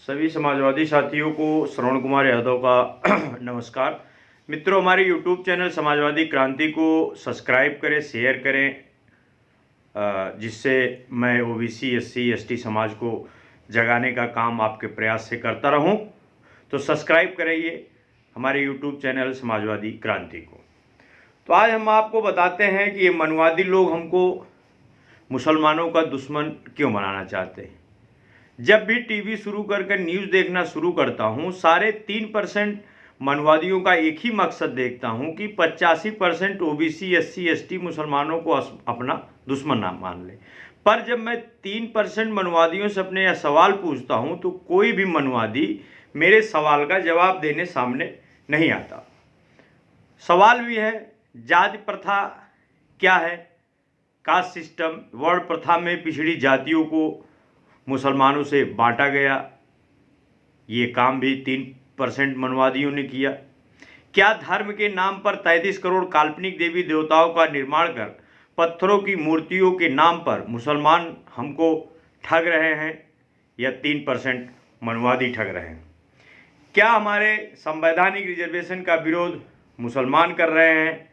सभी समाजवादी साथियों को श्रवण कुमार यादव का नमस्कार। मित्रों, हमारे YouTube चैनल समाजवादी क्रांति को सब्सक्राइब करें, शेयर करें, जिससे मैं ओबीसी एससी एसटी समाज को जगाने का काम आपके प्रयास से करता रहूं। तो सब्सक्राइब करिए हमारे YouTube चैनल समाजवादी क्रांति को। तो आज हम आपको बताते हैं कि ये मनवादी लोग हमको मुसलमानों का दुश्मन क्यों बनाना चाहते हैं। जब भी टीवी शुरू कर न्यूज़ देखना शुरू करता हूँ, साढ़े 3% मनवादियों का एक ही मकसद देखता हूँ कि 85% ओबीसी एससी एसटी मुसलमानों को अपना दुश्मन ना मान ले। पर जब मैं 3% मनवादियों से अपने यह सवाल पूछता हूँ तो कोई भी मनवादी मेरे सवाल का जवाब देने सामने नहीं आता। सवाल भी है, जाति प्रथा क्या है, कास्ट सिस्टम, वर्ण प्रथा में पिछड़ी जातियों को मुसलमानों से बांटा गया, ये काम भी 3% मनवादियों ने किया। क्या धर्म के नाम पर 33 करोड़ काल्पनिक देवी देवताओं का निर्माण कर पत्थरों की मूर्तियों के नाम पर मुसलमान हमको ठग रहे हैं या 3% मनवादी ठग रहे हैं? क्या हमारे संवैधानिक रिजर्वेशन का विरोध मुसलमान कर रहे हैं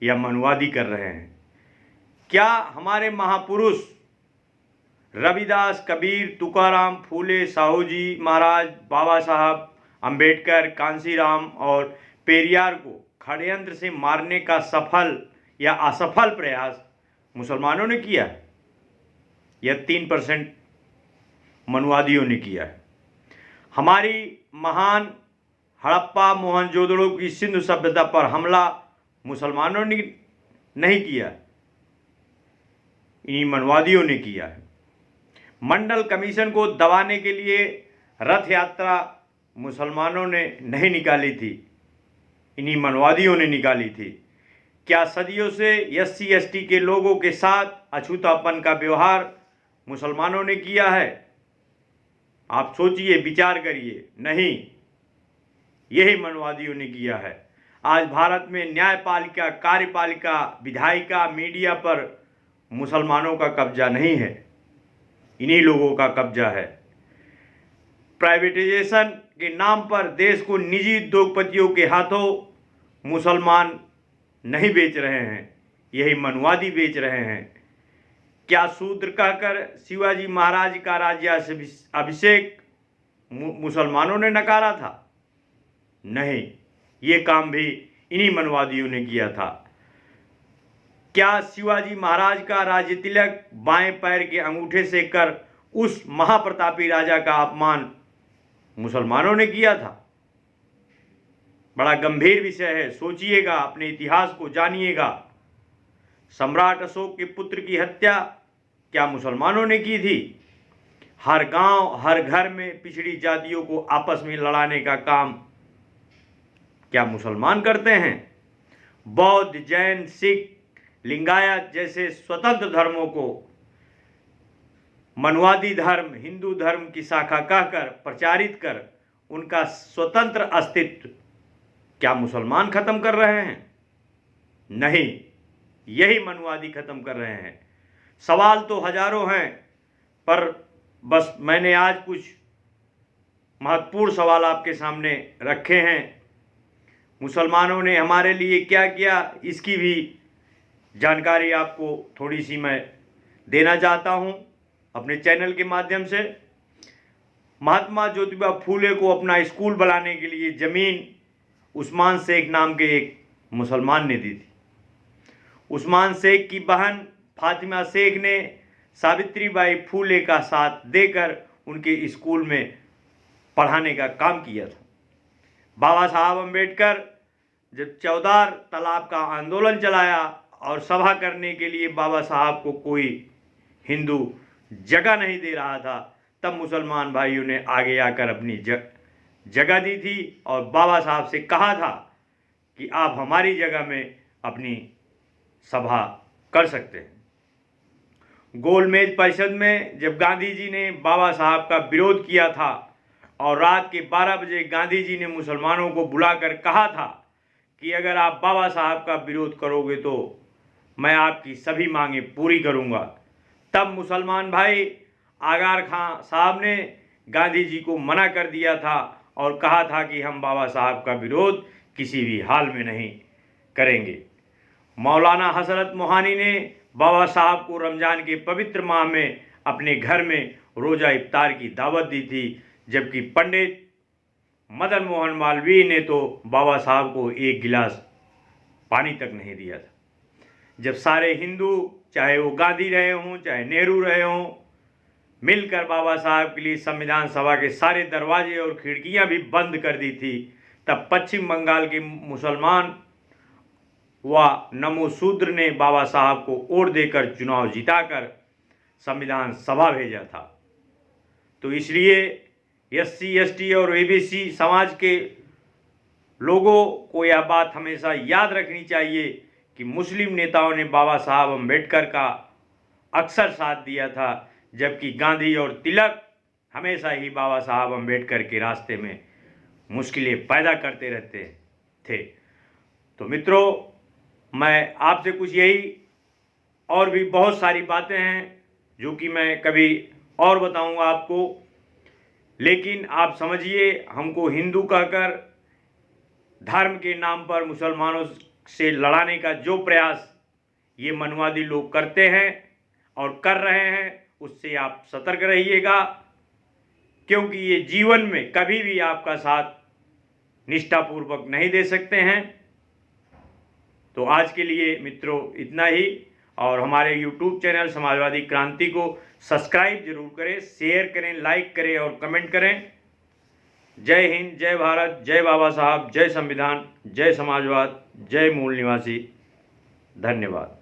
या मनवादी कर रहे हैं? क्या हमारे महापुरुष रविदास, कबीर, तुकाराम, फूले, साहू जी महाराज, बाबा साहब अंबेडकर, कांसीराम और पेरियार को षड्यंत्र से मारने का सफल या असफल प्रयास मुसलमानों ने किया है या 3% मनवादियों ने किया है? हमारी महान हड़प्पा मोहनजोदड़ो की सिंधु सभ्यता पर हमला मुसलमानों ने नहीं किया, इन्हीं मनवादियों ने किया है। मंडल कमीशन को दबाने के लिए रथ यात्रा मुसलमानों ने नहीं निकाली थी, इन्हीं मनवादियों ने निकाली थी। क्या सदियों से एससी एसटी के लोगों के साथ अछूतापन का व्यवहार मुसलमानों ने किया है? आप सोचिए, विचार करिए। नहीं, यही मनवादियों ने किया है। आज भारत में न्यायपालिका, कार्यपालिका, विधायिका, मीडिया पर मुसलमानों का कब्जा नहीं है, इन्हीं लोगों का कब्जा है। प्राइवेटाइजेशन के नाम पर देश को निजी उद्योगपतियों के हाथों मुसलमान नहीं बेच रहे हैं, यही मनवादी बेच रहे हैं। क्या शूद्र कहकर शिवाजी महाराज का राज्याभिषेक मुसलमानों ने नकारा था? नहीं, ये काम भी इन्हीं मनवादियों ने किया था। क्या शिवाजी महाराज का राज्य तिलक बाएं पैर के अंगूठे से कर उस महाप्रतापी राजा का अपमान मुसलमानों ने किया था? बड़ा गंभीर विषय है, सोचिएगा, अपने इतिहास को जानिएगा। सम्राट अशोक के पुत्र की हत्या क्या मुसलमानों ने की थी? हर गांव, हर घर में पिछड़ी जातियों को आपस में लड़ाने का काम क्या मुसलमान करते हैं? बौद्ध, जैन, सिख, लिंगायत जैसे स्वतंत्र धर्मों को मनवादी धर्म, हिंदू धर्म की शाखा कहकर प्रचारित कर उनका स्वतंत्र अस्तित्व क्या मुसलमान खत्म कर रहे हैं? नहीं, यही मनवादी खत्म कर रहे हैं। सवाल तो हजारों हैं, पर बस मैंने आज कुछ महत्वपूर्ण सवाल आपके सामने रखे हैं। मुसलमानों ने हमारे लिए क्या किया, इसकी भी जानकारी आपको थोड़ी सी मैं देना चाहता हूं अपने चैनल के माध्यम से। महात्मा ज्योतिबा फूले को अपना स्कूल बनाने के लिए ज़मीन उस्मान शेख नाम के एक मुसलमान ने दी थी। उस्मान शेख की बहन फातिमा शेख ने सावित्रीबाई फूले का साथ देकर उनके स्कूल में पढ़ाने का काम किया था। बाबा साहब अंबेडकर जब चौधार तालाब का आंदोलन चलाया और सभा करने के लिए बाबा साहब को कोई हिंदू जगह नहीं दे रहा था, तब मुसलमान भाइयों ने आगे आकर अपनी जगह दी थी और बाबा साहब से कहा था कि आप हमारी जगह में अपनी सभा कर सकते हैं। गोलमेज परिषद में जब गांधी जी ने बाबा साहब का विरोध किया था और रात के 12 बजे गांधी जी ने मुसलमानों को बुलाकर कहा था कि अगर आप बाबा साहब का विरोध करोगे तो मैं आपकी सभी मांगें पूरी करूंगा, तब मुसलमान भाई आगार खां साहब ने गांधी जी को मना कर दिया था और कहा था कि हम बाबा साहब का विरोध किसी भी हाल में नहीं करेंगे। मौलाना हजरत मोहानी ने बाबा साहब को रमज़ान के पवित्र माह में अपने घर में रोज़ा इफ्तार की दावत दी थी, जबकि पंडित मदन मोहन मालवीय ने तो बाबा साहब को एक गिलास पानी तक नहीं दिया था। जब सारे हिंदू, चाहे वो गांधी रहे हों चाहे नेहरू रहे हों, मिलकर बाबा साहब के लिए संविधान सभा के सारे दरवाजे और खिड़कियां भी बंद कर दी थी, तब पश्चिम बंगाल के मुसलमान व नमोशूद्र ने बाबा साहब को वोट देकर चुनाव जिताकर संविधान सभा भेजा था। तो इसलिए SC ST और ABC समाज के लोगों को यह बात हमेशा याद रखनी चाहिए कि मुस्लिम नेताओं ने बाबा साहब अम्बेडकर का अक्सर साथ दिया था, जबकि गांधी और तिलक हमेशा ही बाबा साहब अम्बेडकर के रास्ते में मुश्किलें पैदा करते रहते थे। तो मित्रों, मैं आपसे कुछ यही और भी बहुत सारी बातें हैं जो कि मैं कभी और बताऊंगा आपको, लेकिन आप समझिए, हमको हिंदू कहकर धर्म के नाम पर मुसलमानों से लड़ाने का जो प्रयास ये मनवादी लोग करते हैं और कर रहे हैं, उससे आप सतर्क रहिएगा, क्योंकि ये जीवन में कभी भी आपका साथ निष्ठापूर्वक नहीं दे सकते हैं। तो आज के लिए मित्रों इतना ही, और हमारे YouTube चैनल समाजवादी क्रांति को सब्सक्राइब जरूर करें, शेयर करें, लाइक करें और कमेंट करें। जय हिंद, जय भारत, जय बाबा साहब, जय संविधान, जय समाजवाद, जय मूल निवासी। धन्यवाद।